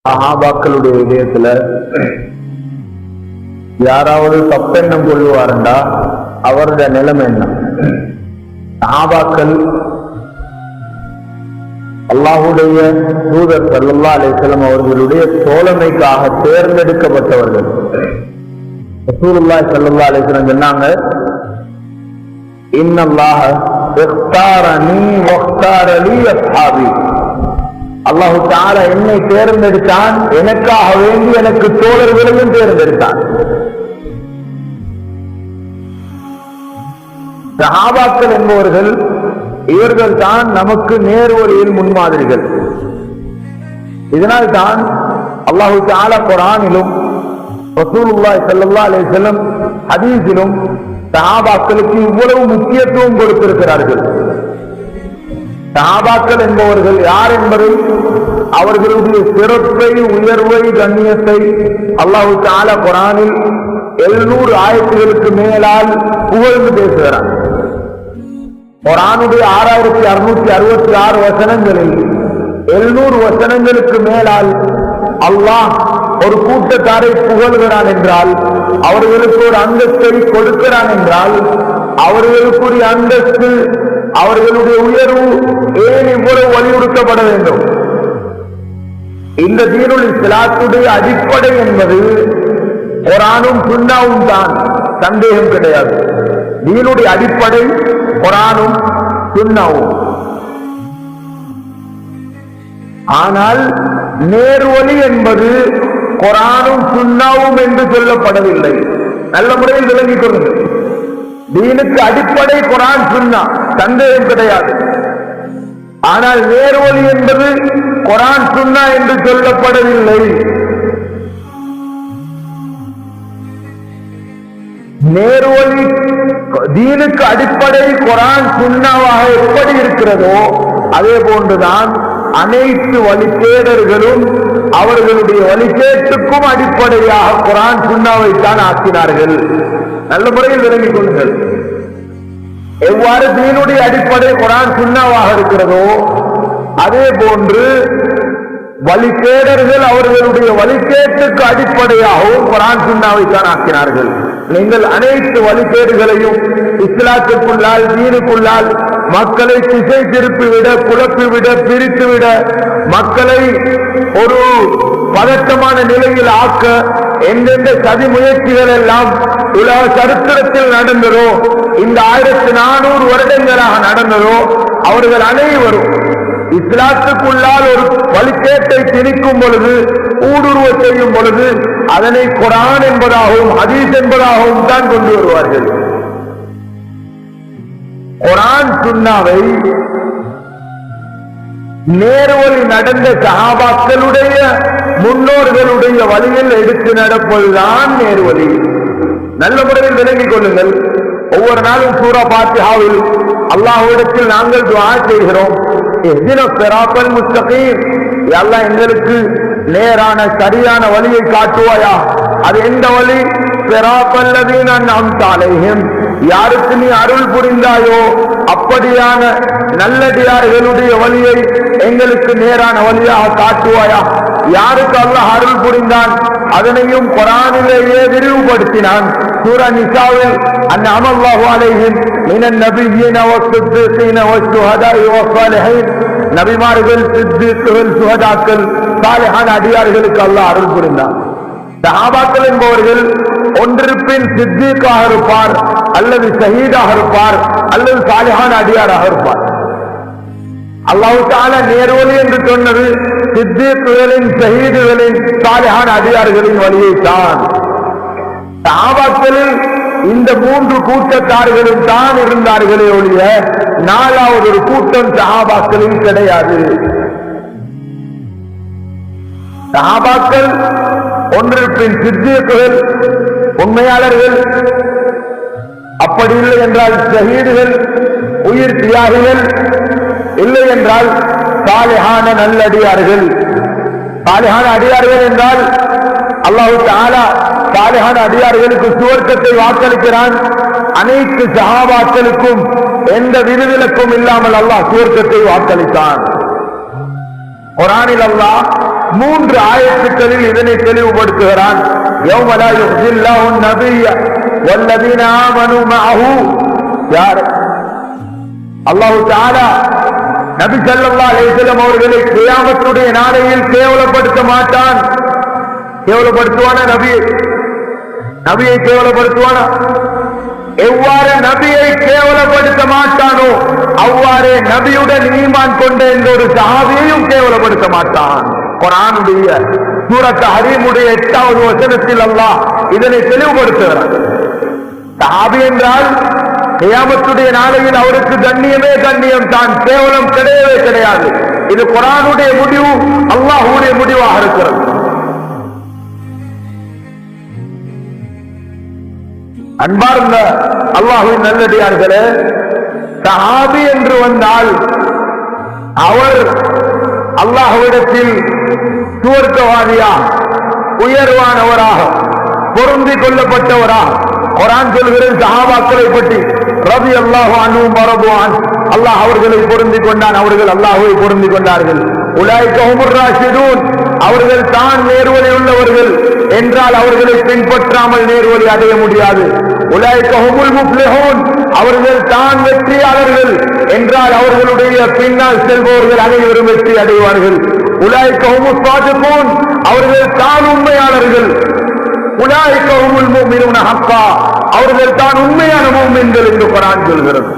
சஹாபாக்களுடைய விடயத்துல யாராவது தப்பெண்ணம் கொள்ளுவாருண்டா அவருடைய நிலைமை என்ன? சஹாபாக்கள் அல்லாஹுடைய தூதர் ஸல்லல்லாஹு அலைஹி வஸல்லம் அவர்களுடைய தோழமைக்காக தேர்ந்தெடுக்கப்பட்டவர்கள். ரசூலுல்லாஹி ஸல்லல்லாஹு அலைஹி வஸல்லம் சொன்னாங்க, இன்னல்லாஹ இக்தாரனி வக்தார லீ அஸ்ஹாபி. அல்லாஹு தஆலா என்னை தேர்ந்தெடுத்தான், எனக்காக வேண்டி எனக்கு தோழர்களையும் தேர்ந்தெடுத்தான். சஹாபாக்கள் என்பவர்கள் இவர்கள் தான் நமக்கு நேர்வழியில் முன்மாதிரிகள். இதனால் தான் அல்லாஹு தஆலா குர்ஆனிலும் ரசூலுல்லாஹி ஸல்லல்லாஹு அலைஹி வஸல்லம் ஹதீஸிலும் சஹாபாக்களுக்கு இவ்வளவு முக்கியத்துவம் கொடுத்திருக்கிறார்கள். சஹாபாக்கள் என்பவர்கள் யார் என்பதை, அவர்களுடைய சிறப்பை, உயர்வை, கண்ணியத்தை அல்லாஹு தஆலா குர்ஆனில் 700 ஆயத்துகளுக்கு மேலால் புகழ்ந்து பேசுகிறார். குர்ஆனுடைய 6666 வசனங்களில் 700 வசனங்களுக்கு மேலால் அல்லாஹ் ஒரு கூட்டத்தாரை புகழ்கிறான் என்றால், அவர்களுக்கு ஒரு அந்தஸ்தை கொடுக்கிறான் என்றால், அவர்களுக்குரிய அந்தஸ்து, அவர்களுடைய உயர்வு ஏன் இவ்வளவு வலியுறுத்தப்பட வேண்டும்? இந்த தீனுல் இஸ்லாத்துடைய அடிப்படை என்பது குர்ஆனும் சுன்னாவும் தான், சந்தேகம் கிடையாது. தீனுடைய அடிப்படை குர்ஆனும் சுன்னாவும். ஆனால் நேர்வழி என்பது குர்ஆனும் சுன்னாவும் என்று சொல்லப்படவில்லை. நல்ல முறையில் விளங்கிக் கொள்ளுங்கள். தீனுக்கு அடிப்படை குர்ஆன் சுன்னா, சந்தேகம் கிடையாது. ஆனால் நேர்வழி என்பது குர்ஆன் சுன்னா என்று சொல்லப்படவில்லை. நேர்வழி தீனுக்கு அடிப்படை குர்ஆன் சுன்னாவாக எப்படி இருக்கிறதோ அதே போன்றுதான் அனைத்து வழிகேடர்களும் அவர்களுடைய வழிகேட்டுக்கும் அடிப்படையாக குர்ஆன் சுன்னாவைத்தான் ஆக்கினார்கள். நல்ல முறையில் விளங்கிக் கொள்ளுங்கள். எவ்வாறு தீனுடைய அடிப்படை குர்ஆன் சுன்னாவாக இருக்கிறதோ அதே போன்று வழிகேடர்கள் அவர்களுடைய வழிகேட்டுக்கு அடிப்படையாகவும் குர்ஆன் சுன்னாவைத்தான் ஆக்கினார்கள். நீங்கள் அனைத்து வழிகேடுகளையும் இஸ்லாத்துக்குள்ளால், தீனுக்குள்ளால் மக்களை திசை திருப்பிவிட, குழப்பிவிட, பிரித்துவிட, மக்களை ஒரு பதட்டமான நிலையில் ஆக்க எந்தெந்த சதி முயற்சிகள் எல்லாம் உலக சரித்திரத்தில் நடந்ததோ, இந்த 1400 வருடங்களாக நடந்ததோ, அவர்கள் அனைவரும் இஸ்லாத்துக்குள்ளால் ஒரு வழிகேட்டை திணிக்கும் பொழுது, ஊடுருவ செய்யும் பொழுது அதனை குர்ஆன் என்பதாகவும் ஹதீஸ் என்பதாகவும் தான் கொண்டு வருவார்கள். குர்ஆன் சுன்னாவை நேர்வழி நடந்த சஹாபாக்களுடைய முன்னோர்களுடைய வழியில் எடுத்து நடப்பதுதான் நேர்வழி. நல்ல முறையில் விளங்கிக் கொள்ளுங்கள். ஒவ்வொரு நாளும் சூரா ஃபாத்திஹாவில் அல்லாஹ்விடத்தில் நாங்கள் துஆ செய்கிறோம், இஹ்தினஸ் ஸிராத்தல் முஸ்தகீம், யா அல்லாஹ் எங்களுக்கு நேரான சரியான வழியை காட்டுவாயா. அது எந்த வழி? ஸிராத்தல் லதீன அன்அம்த அலைஹிம், யாருக்கு நீ அருள் புரிந்தாயோ அப்படியான நல்லடியார்களுடைய வழியை எங்களுக்கு நேரான வழியாக காட்டுவாயா. யாருக்கு அல்லாஹ் அருள் புரிந்தான் அதனையும் குர்ஆனிலேயே விரிவுபடுத்தினான். சூரா நிசாவில் அன்அமல்லாஹு அலைஹிம் மினன் நபிய்யின வஸ்ஸித்தீன வஷ்ஷுஹதாஇ வஸ்ஸாலிஹீன், நபிமார்கள், சித்தீக்குகள், சுஹதாக்கள், சாலிஹான அடியார்களுக்கு அல்லாஹ் அருள் புரிந்தான். சஹாபாக்கள் என்பவர்கள் ஒன்றிற்பின் சித்தீக்காக இருப்பார், அல்லது ஷஹீதாக இருப்பார், அல்லது சாலிஹான அடியாராக இருப்பார். அல்லாஹ் தஆலா நேர்வழி என்று சொன்னது சித்தீக்குகளின், ஷஹீதுகளின், சாலிஹான அடியார்களின் வழியைத்தான். சஹாபாக்களில் இந்த 3 கூட்டத்தார்களும் தான் இருந்தார்களே ஒழிய 4வது ஒரு கூட்டம் சஹாபாக்களில் கிடையாது. சஹாபாக்கள் ஒன்றிற்பின் சித்தீக்குகள், உண்மையாளர்கள், அப்படி இல்லை என்றால் ஷஹீதுகள், உயிர் தியாகிகள், இல்லை என்றால் சாலிஹான நல்லடியார்கள். சாலிஹான அடியார்கள் என்றால் அல்லாஹ் தஆலா சாலிஹான அடியார்களுக்கு சுவர்க்கத்தை வாக்களிக்கிறான். அனைத்து சஹாபாக்களுக்கும் எந்த விதிவிலக்கும் இல்லாமல் அல்லாஹ் சுவர்க்கத்தை வாக்களித்தான். குர்ஆனில் அல்லாஹ் மூன்று ஆயத்துக்களில் இதனை தெளிவுபடுத்துகிறான். யௌம லா யுஹ்ஸில்லாஹு நபிய்ய வல்லதீன ஆமனூ மஅஹு. யார்? அல்லாஹ் தஆலா நபி ஸல்லல்லாஹு அலைஹி வஸல்லம் அவர்களை கியாமத்துடைய நாளையில் கேவலப்படுத்த மாட்டான். கேவலப்படுத்துவானா? நபியை கேவலப்படுத்துவானா? எவ்வாறு நபியை கேவலப்படுத்த மாட்டானோ அவ்வாறே நபியுடன் ஈமான் கொண்ட என்ற ஒரு சஹாபியையும் கேவலப்படுத்த மாட்டான். குர்ஆனுடைய சூரத் ஹரீமுடைய 8வது வசனத்தில் அல்லாஹ் இதனை தெளிவுபடுத்துகிறார். சஹாபி என்றால் கியாமத்துடைய நாளையில் அவருக்கு கண்ணியமே கண்ணியம் தான், கேவலம் கிடையவே கிடையாது. இது குர்ஆனுடைய முடிவு, அல்லாஹ்வுடைய முடிவாக இருக்கிறது. அன்பார்ந்த அல்லாஹ்வின் நல்லடியார்களே, சஹாபி என்று வந்தால் அவர் அல்லாஹ்விடத்தில் சுவர்க்கவாதியாக, உயர்வானவராக, பொருந்திக் கொள்ளப்பட்டவராக. குர்ஆன் சொல்கிறது சஹாபாக்களை பற்றி, ரலியல்லாஹு அன்ஹும் வரதுவான், அல்லாஹ் அவர்களை பொருந்திக் கொண்டான், அவர்கள் அல்லாஹ்வை பொருந்திக் கொண்டார்கள். உலாயிக ஹுமுர் ராஷிதூன், அவர்கள் தான் நேர்வழி உள்ளவர்கள் என்றால் அவர்களை பின்பற்றாமல் நேர்வழி அடைய முடியாது. உலாயிக ஹுமுல் முஃப்லிஹூன், அவர்கள் தான் வெற்றியாளர்கள் என்றால் அவர்களுடைய பின்னால் செல்பவர்கள் அனைவரும் வெற்றி அடைவார்கள். உலாயிக ஹுமுஸ் ஸாதிகூன், அவர்கள் தான் உண்மையாளர்கள். உலாயிக ஹுமுல் முஃமினூன ஹக்கா, அவர்கள் தான் உண்மையான முஃமின்கள் என்று குர்ஆன் சொல்கிறது.